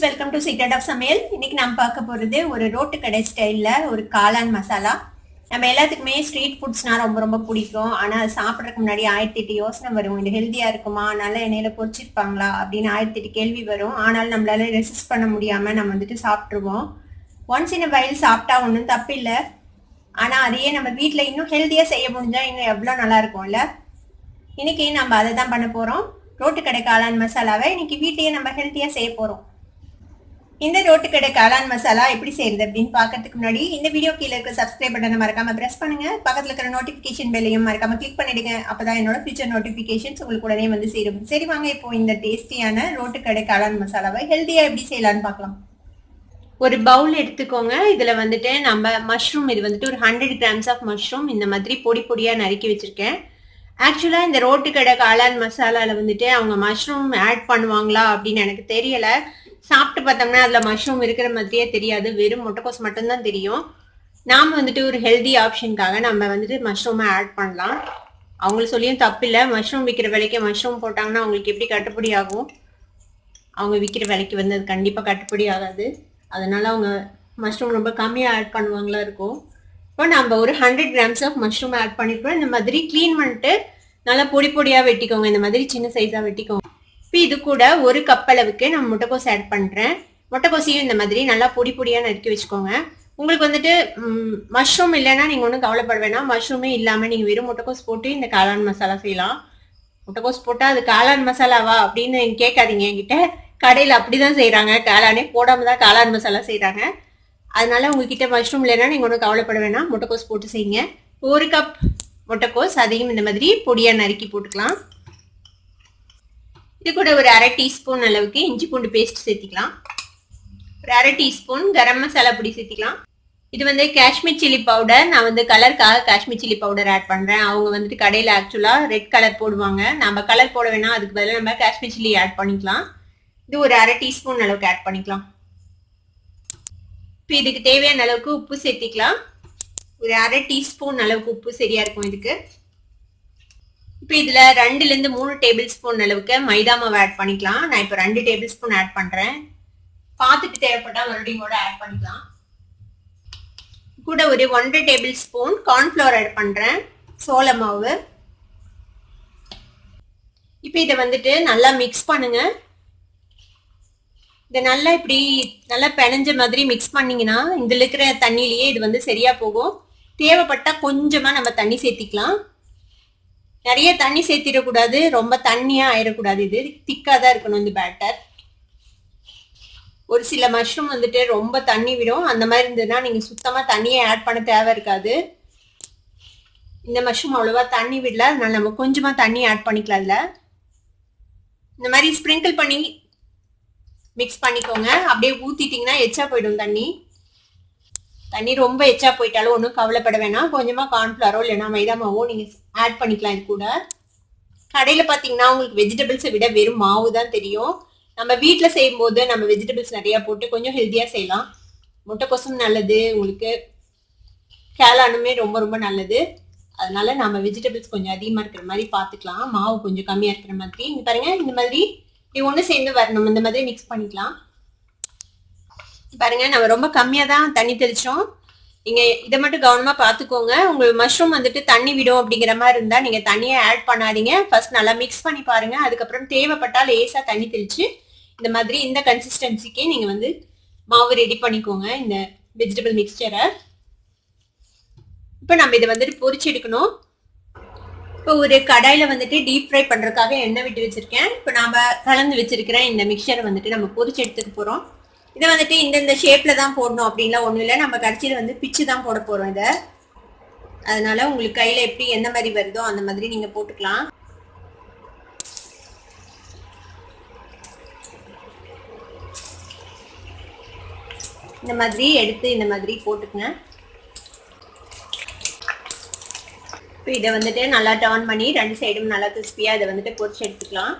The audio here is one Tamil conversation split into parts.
வெல்கம் டு சீக்ரெட் ஆஃப் சமையல். இன்னைக்கு நம்ம பார்க்க போகிறது ஒரு ரோட்டு கடை ஸ்டைலில் ஒரு காளான் மசாலா. நம்ம எல்லாத்துக்குமே ஸ்ட்ரீட் ஃபுட்ஸ்னா ரொம்ப பிடிக்கும். ஆனால் அது சாப்பிட்றதுக்கு முன்னாடி 1008 யோசனை வரும். இது ஹெல்த்தியாக இருக்குமா, நல்ல எண்ணெயில் பொரிச்சிருப்பாங்களா அப்படின்னு 1008 கேள்வி வரும். ஆனால் நம்மளால ரெசிஸ்ட் பண்ண முடியாமல் நம்ம வந்துட்டு சாப்பிட்ருவோம். ஒன்ஸ் இன் வயல் சாப்பிட்டா ஒன்றும் தப்பு இல்லை. ஆனால் அதையே நம்ம வீட்டில் இன்னும் ஹெல்த்தியாக செய்ய முடிஞ்சால் இன்னும் எவ்வளோ நல்லா இருக்கும்ல. இன்னைக்கு நம்ம அதை தான் பண்ண போகிறோம். ரோட்டு கடை காளான் மசாலாவை இன்னைக்கு வீட்டையே நம்ம ஹெல்த்தியாக செய்ய போகிறோம். இந்த ரோட்டு கடை காளான் மசாலா எப்படி செய்யறது அப்படின்னு பார்க்கறதுக்கு முன்னாடி இந்த வீடியோ கீழே இருக்க சப்ஸ்கிரைப் பட்டனை மறக்காம பிரஸ் பண்ணுங்க. பக்கத்தில் இருக்கிற நோட்டிஃபிகேஷன் பெல்லையும் மறக்காம கிளிக் பண்ணிடுங்க. அப்பதான் என்னோட ஃபியூச்சர் நோட்டிஃபிகேஷன்ஸ் உங்களுக்கு உடனே வந்து சேரும். சரி வாங்க இப்போ இந்த டேஸ்டியான ரோட்டு கடை காளான் மசாலாவை ஹெல்த்தியா எப்படி செய்யலான்னு பார்க்கலாம். ஒரு பவுல் எடுத்துக்கோங்க. இதுல வந்துட்டு நம்ம மஷ்ரூம், இது வந்துட்டு ஒரு 100 grams ஆஃப் மஷ்ரூம் இந்த மாதிரி பொடி பொடியா நறுக்கி வச்சிருக்கேன். ஆக்சுவலா இந்த ரோட்டு கடை காளான் மசாலால வந்துட்டு அவங்க மஷ்ரூம் ஆட் பண்ணுவாங்களா அப்படின்னு எனக்கு தெரியல. சாப்பிட்டு பார்த்தோம்னா அதுல மஷ்ரூம் இருக்கிற மாதிரியே தெரியாது, வெறும் முட்டைக்கோஸ் மட்டும்தான் தெரியும். நாம வந்துட்டு ஒரு ஹெல்தி ஆப்ஷனுக்காக நம்ம வந்துட்டு மஷ்ரூமை ஆட் பண்ணலாம். அவங்கள சொல்லியும் தப்பு இல்லை. மஷ்ரூம் விற்கிற விலைக்கு மஷ்ரூம் போட்டாங்கன்னா அவங்களுக்கு எப்படி கட்டுப்படி ஆகும்? அவங்க விற்கிற விலைக்கு வந்து அது கண்டிப்பாக கட்டுப்படி ஆகாது. அதனால அவங்க மஷ்ரூம் ரொம்ப கம்மியாக ஆட் பண்ணுவாங்களா இருக்கும். இப்போ நம்ம ஒரு 100 grams ஆஃப் மஷ்ரூம் ஆட் பண்ணிருக்கோம். இந்த மாதிரி க்ளீன் பண்ணிட்டு நல்லா பொடி பொடியாக வெட்டிக்கோங்க. இந்த மாதிரி சின்ன சைஸாக வெட்டிக்கோங்க. இப்போ இது கூட ஒரு கப் அளவுக்கு நான் முட்டைக்கோஸ் ஆட் பண்ணுறேன். முட்டைக்கோசையும் இந்த மாதிரி நல்லா பொடி பொடியாக நறுக்கி வச்சுக்கோங்க. உங்களுக்கு வந்துட்டு மஷ்ரூம் இல்லைன்னா நீங்கள் ஒன்றும் கவலைப்பட வேணாம். மஷ்ரூமே இல்லாமல் நீங்கள் வெறும் முட்டைக்கோஸ் போட்டு இந்த காளான் மசாலா செய்யலாம். முட்டைக்கோஸ் போட்டால் அது காளான் மசாலாவா அப்படின்னு கேட்காதீங்க என்கிட்ட. கடையில் அப்படிதான் செய்கிறாங்க. காளானே போடாமல் தான் காளான் மசாலா செய்கிறாங்க. அதனால உங்ககிட்ட மஷ்ரூம் இல்லைன்னா நீங்கள் ஒன்றும் கவலைப்பட வேணாம். முட்டைக்கோஸ் போட்டு செய்யுங்க. ஒரு கப் முட்டைக்கோஸ் அதையும் இந்த மாதிரி பொடியாக நறுக்கி போட்டுக்கலாம். இது கூட ஒரு 1/2 டீஸ்பூன் அளவுக்கு இஞ்சி பூண்டு பேஸ்ட் சேர்த்திக்கலாம். ஒரு 1/2 டீஸ்பூன் கரம் மசாலா பொடி சேர்த்திக்கலாம். இது வந்து காஷ்மீர் சில்லி பவுடர். நான் வந்து கலருக்காக காஷ்மீர் சில்லி பவுடர் ஆட் பண்ணுறேன். அவங்க வந்துட்டு கடையில் ஆக்சுவலாக ரெட் கலர் போடுவாங்க. நம்ம கலர் போட வேணாம், அதுக்கு பதிலாக நம்ம காஷ்மீர் சில்லி ஆட் பண்ணிக்கலாம். இது ஒரு 1/2 டீஸ்பூன் அளவுக்கு ஆட் பண்ணிக்கலாம். இப்போ இதுக்கு தேவையான அளவுக்கு உப்பு சேர்த்திக்கலாம். ஒரு 1/2 டீஸ்பூன் அளவுக்கு உப்பு சரியா இருக்கும் இதுக்கு. இப்போ இதுல 2லேருந்து 3 டேபிள் ஸ்பூன் அளவுக்கு மைதா மாவு ஆட் பண்ணிக்கலாம். நான் இப்போ 2 டேபிள் ஸ்பூன் ஆட் பண்றேன். பார்த்துட்டு தேவைப்பட்டா மறுபடியும் கூட ஆட் பண்ணிக்கலாம். கூட ஒரு 1.5 டேபிள் ஸ்பூன் கார்ன்ஃப்ளவர் ஆட் பண்றேன், சோள மாவு. இப்போ இதை வந்துட்டு நல்லா மிக்ஸ் பண்ணுங்க. இதை நல்லா இப்படி நல்லா பிணைஞ்ச மாதிரி மிக்ஸ் பண்ணீங்கன்னா இதுல இருக்கிற தண்ணியிலேயே இது வந்து சரியா போகும். தேவைப்பட்டா கொஞ்சமா நம்ம தண்ணி சேர்த்திக்கலாம். நிறைய தண்ணி சேர்த்திடக்கூடாது, ரொம்ப தண்ணியா ஆயிடக்கூடாது. இது திக்கா தான் இருக்கணும் இந்த பேட்டர். ஒரு சில மஷ்ரூம் வந்துட்டு ரொம்ப தண்ணி விடும். அந்த மாதிரி இருந்ததுன்னா நீங்க சுத்தமா தண்ணியை ஆட் பண்ண தேவை இருக்காது. இந்த மஷ்ரூம் அவ்வளவா தண்ணி விடல, அதனால நம்ம கொஞ்சமா தண்ணி ஆட் பண்ணிக்கலாம். இதுல இந்த மாதிரி ஸ்ப்ரிங்கிள் பண்ணி மிக்ஸ் பண்ணிக்கோங்க. அப்படியே ஊத்திட்டீங்கன்னா எச்சா போயிடும் தண்ணி. தண்ணி ரொம்ப எச்சா போயிட்டாலும் ஒன்றும் கவலைப்பட வேணாம். கொஞ்சமா கார்ன்ஃபிளவரோ இல்லைன்னா மைதா மாவோ நீங்க ஆட் பண்ணிக்கலாம். இது கூட கடையில பாத்தீங்கன்னா உங்களுக்கு வெஜிடபிள்ஸை விட வெறும் மாவு தான் தெரியும். நம்ம வீட்டுல செய்யும் போது நம்ம வெஜிடபிள்ஸ் நிறைய போட்டு கொஞ்சம் ஹெல்த்தியா செய்யலாம். முட்டைக்கோசும் நல்லது, உங்களுக்கு காளானுமே ரொம்ப நல்லது. அதனால நம்ம வெஜிடபிள்ஸ் கொஞ்சம் அதிகமா இருக்கிற மாதிரி பாத்துக்கலாம், மாவு கொஞ்சம் கம்மியா இருக்கிற மாதிரி. இங்க பாருங்க, இந்த மாதிரி இது ஒன்று சேர்ந்து வரணும். இந்த மாதிரி மிக்ஸ் பண்ணிக்கலாம். பாருங்க, நம்ம ரொம்ப கம்மியா தான் தண்ணி தெளிச்சோம். நீங்க இதை மட்டும் கவனமா பாத்துக்கோங்க. உங்களுக்கு மஷ்ரூம் வந்துட்டு தண்ணி விடும் அப்படிங்கிற மாதிரி இருந்தா நீங்க தண்ணியை ஆட் பண்ணாதீங்க. ஃபர்ஸ்ட் நல்லா மிக்ஸ் பண்ணி பாருங்க. அதுக்கப்புறம் தேவைப்பட்டா லேசா தண்ணி தெளிச்சு இந்த மாதிரி இந்த கன்சிஸ்டன்சிக்கே நீங்க வந்து மாவு ரெடி பண்ணிக்கோங்க, இந்த வெஜிடபிள் மிக்சரை. இப்போ நம்ம இதை வந்துட்டு பொரிச்சு எடுக்கணும். இப்போ ஒரு கடாயில வந்துட்டு டீப் ஃப்ரை பண்றதுக்காக எண்ணெய் விட்டு வச்சிருக்கேன். இப்போ நாம கலந்து வச்சிருக்கிறேன் இந்த மிக்சரை வந்துட்டு நம்ம பொரிச்சு எடுத்துக்க போறோம். இதை வந்துட்டு இந்த ஷேப்ல தான் போடணும் அப்படின்லாம் ஒண்ணும் இல்லை. நம்ம கடைசியில வந்து பிச்சு தான் போட போறோம் இதை. அதனால உங்களுக்கு கையில எப்படி எந்த மாதிரி வருதோ அந்த மாதிரி நீங்க போட்டுக்கலாம். இந்த மாதிரி எடுத்து இந்த மாதிரி போட்டுக்குங்க. இப்போ இதை வந்துட்டு நல்லா டர்ன் பண்ணி 2 சைடும் நல்லா கிறிஸ்பியா இதை வந்துட்டு பொரிச்சு எடுத்துக்கலாம்.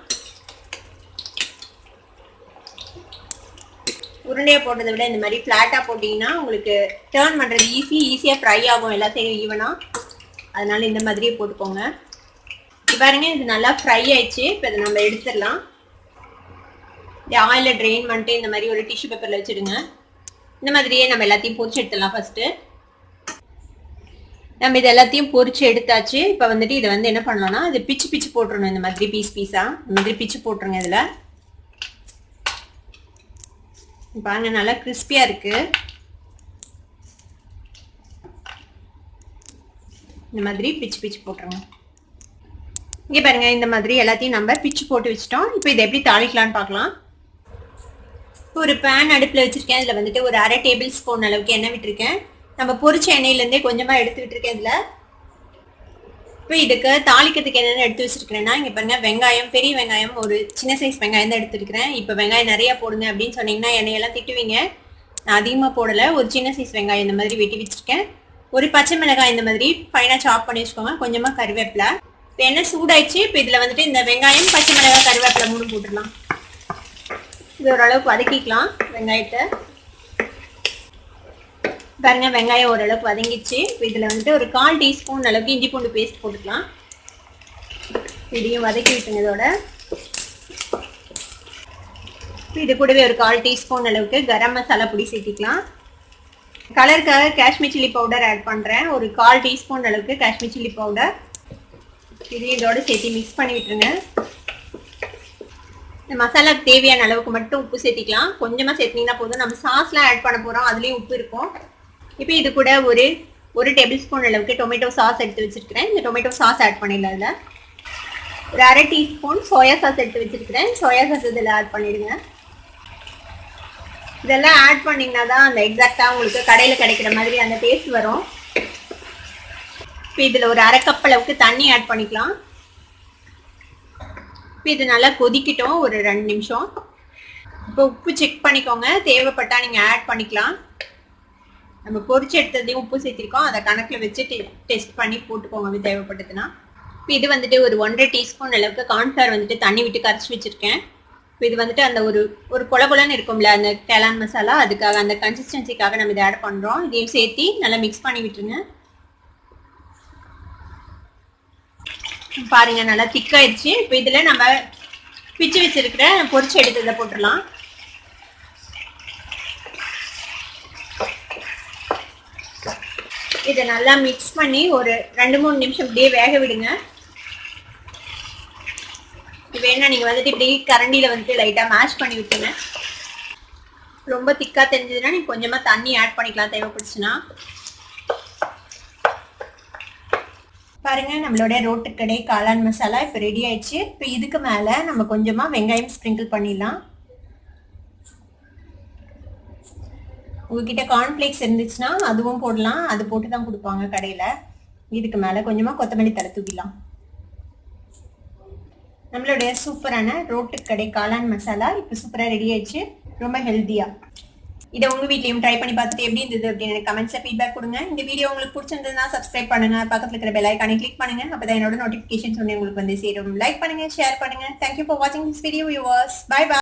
உருண்டையா போட்டதை விட இந்த மாதிரி பிளாட்டா போட்டீங்கன்னா உங்களுக்கு டர்ன் பண்றது ஈஸியா ஃப்ரை ஆகும், எல்லா சைடும் ஈவனா. அதனால இந்த மாதிரியே போட்டுக்கோங்க. பாருங்க, இது நல்லா ஃப்ரை ஆயிடுச்சு. இப்போ இதை நம்ம எடுத்துடலாம். இந்த ஆயில ட்ரெயின் பண்ணிட்டு இந்த மாதிரி ஒரு டிஷ்யூ பேப்பர்ல வச்சிடுங்க. இந்த மாதிரியே நம்ம எல்லாத்தையும் பொரிச்சு எடுத்துடலாம். ஃபர்ஸ்ட் நம்ம இது எல்லாத்தையும் பொரிச்சு எடுத்தாச்சு. இப்போ வந்துட்டு இதை வந்து என்ன பண்ணலாம்னா இது பிச்சு பிச்சு போட்டுருணும். இந்த மாதிரி பீஸ் பீஸா இந்த மாதிரி பிச்சு போட்டுருங்க. இதுல பாருங்க நல்லா கிறிஸ்பியா இருக்கு. இந்த மாதிரி பிச்சு பிச்சு போட்டுருங்க. இங்கே பாருங்க இந்த மாதிரி எல்லாத்தையும் நம்ம பிச்சு போட்டு வச்சுட்டோம். இப்போ இதை எப்படி தாளிக்கலாம்னு பார்க்கலாம். ஒரு பேன் அடுப்பில் வச்சிருக்கேன். இதில் வந்துட்டு ஒரு 1/2 டேபிள் ஸ்பூன் அளவுக்கு எண்ணெய் விட்டுருக்கேன். நம்ம பொரிச்ச எண்ணெயிலேருந்தே கொஞ்சமாக எடுத்து விட்டுருக்கேன். இதில் இப்போ இதுக்கு தாளிக்கிறதுக்கு என்னென்ன எடுத்து வச்சிருக்கிறேன்னா இங்கே பாருங்க வெங்காயம், பெரிய வெங்காயம், ஒரு சின்ன சைஸ் வெங்காயம் தான் எடுத்துருக்கிறேன். இப்போ வெங்காயம் நிறையா போடுங்க அப்படின்னு சொன்னீங்கன்னா எண்ணெயெல்லாம் திட்டுவீங்க. நான் அதிகமாக போடலை. ஒரு சின்ன சைஸ் வெங்காயம் இந்த மாதிரி வெட்டி வச்சிருக்கேன். ஒரு பச்சை மிளகாய் இந்த மாதிரி ஃபைனாக சாப் பண்ணி வச்சுக்கோங்க. கொஞ்சமாக கருவேப்பிலை. இப்போ எண்ணெய் சூடாயிடுச்சு. இப்போ இதில் வந்துட்டு இந்த வெங்காயம், பச்சை மிளகாய், கருவேப்பிலை 3 போட்டுடலாம். இது ஓரளவுக்கு வதக்கிக்கலாம் வெங்காயத்தை. பாருங்க வெங்காயம் ஓரளவுக்கு வதங்கிச்சு. இப்போ இதில் வந்துட்டு ஒரு 1/4 டீஸ்பூன் அளவுக்கு இஞ்சி பூண்டு பேஸ்ட் போட்டுக்கலாம். இதையும் வதக்கி விட்டுங்க. இதோட இது கூடவே ஒரு 1/4 டீஸ்பூன் அளவுக்கு கரம் மசாலா பொடி சேர்த்திக்கலாம். கலருக்காக காஷ்மீர் சில்லி பவுடர் ஆட் பண்ணுறேன். ஒரு 1/4 டீஸ்பூன் அளவுக்கு காஷ்மீர் சில்லி பவுடர். இதையும் இதோட சேர்த்து மிக்ஸ் பண்ணி விட்டுருங்க. இந்த மசாலாவுக்கு தேவையான அளவுக்கு மட்டும் உப்பு சேர்த்திக்கலாம். கொஞ்சமாக சேர்த்திங்கன்னா போதும். நம்ம சாஸ்லாம் ஆட் பண்ண போகிறோம். அதுலேயும் உப்பு இருக்கும். இப்போ இது கூட ஒரு டேபிள் ஸ்பூன் அளவுக்கு டொமேட்டோ சாஸ் எடுத்து வச்சிருக்கிறேன். இந்த டொமேட்டோ சாஸ் ஆட் பண்ணிடலாம். அதில் ஒரு 1/2 டீஸ்பூன் சோயா சாஸ் எடுத்து வச்சிருக்கிறேன். சோயா சாஸ் இதில் ஆட் பண்ணிடுங்க. இதெல்லாம் ஆட் பண்ணிங்கன்னா தான் அந்த எக்ஸாக்டாக உங்களுக்கு கடையில் கிடைக்கிற மாதிரி அந்த டேஸ்ட் வரும். இப்போ இதில் ஒரு 1/2 கப் அளவுக்கு தண்ணி ஆட் பண்ணிக்கலாம். இப்போ இது நல்லா கொதிக்கிட்டோம் ஒரு 2 நிமிஷம். இப்போ உப்பு செக் பண்ணிக்கோங்க. தேவைப்பட்டா நீங்கள் ஆட் பண்ணிக்கலாம். நம்ம பொரிச்சு எடுத்ததையும் உப்பு சேர்த்திருக்கோம். அதை கணக்கில் வச்சு டெஸ்ட் பண்ணி போட்டுக்கோங்க தேவைப்பட்டதுன்னா. இப்போ இது வந்துட்டு ஒரு 1/2 டீஸ்பூன் அளவுக்கு கார்ன்ஃப்ளவர் வந்துட்டு தண்ணி விட்டு கரைச்சி வச்சுருக்கேன். இப்போ இது வந்துட்டு அந்த ஒரு கொல கொலன்னு இருக்கும்ல அந்த கேலான் மசாலா, அதுக்காக அந்த கன்சிஸ்டன்சிக்காக நம்ம இதை ஆட் பண்ணுறோம். இதையும் சேர்த்து நல்லா மிக்ஸ் பண்ணி விட்டுருங்க. பாருங்க நல்லா திக்காயிடுச்சு. இப்போ இதில் நம்ம பிச்சு வச்சிருக்கிற பொரிச்சு எடுத்ததை போட்டுடலாம். இதை நல்லா மிக்ஸ் பண்ணி ஒரு 2-3 நிமிஷம் இப்படியே வேக விடுங்க. வேணா நீங்கள் வந்துட்டு இப்படி கரண்டியில் வந்துட்டு லைட்டாக மேஷ் பண்ணி விட்டுங்க. ரொம்ப திக்காக தெரிஞ்சதுன்னா நீங்கள் கொஞ்சமாக தண்ணி ஆட் பண்ணிக்கலாம் தேவைப்படுச்சுன்னா. பாருங்க நம்மளோட ரோட்டு கடை காளான் மசாலா இப்போ ரெடி ஆயிடுச்சு. இப்போ இதுக்கு மேலே நம்ம கொஞ்சமாக வெங்காயம் ஸ்ப்ரிங்கிள் பண்ணிடலாம். உங்ககிட்ட கார்ன்ஃப்ளேக்ஸ் இருந்துச்சுன்னா அதுவும் போடலாம். அது போட்டு தான் கொடுப்பாங்க கடையில். இதுக்கு மேலே கொஞ்சமாக கொத்தமல்லி தழை தூக்கிடலாம். நம்மளுடைய சூப்பரான ரோட்டு கடை காளான் மசாலா இப்போ சூப்பராக ரெடி ஆயிடுச்சு. ரொம்ப ஹெல்த்தியாக. இதை உங்கள் வீட்லையும் ட்ரை பண்ணி பார்த்துட்டு எப்படி இருந்தது அப்படின்னு எனக்கு கமெண்ட்ஸில் ஃபீட்பேக் கொடுங்க. இந்த வீடியோ உங்களுக்கு பிடிச்சிருந்ததுன்னா சப்ஸ்கிரைப் பண்ணுங்க. பக்கத்தில் இருக்கிற பெல் ஐக்கானை கிளிக் பண்ணுங்க. அப்போ தான் என்னோட நோட்டிஃபிகேஷன்ஸ் உங்களுக்கு வந்து சேரும். லைக் பண்ணுங்க, ஷேர் பண்ணுங்க. தேங்க்யூ ஃபார் வாட்சிங் this video viewers. Bye by.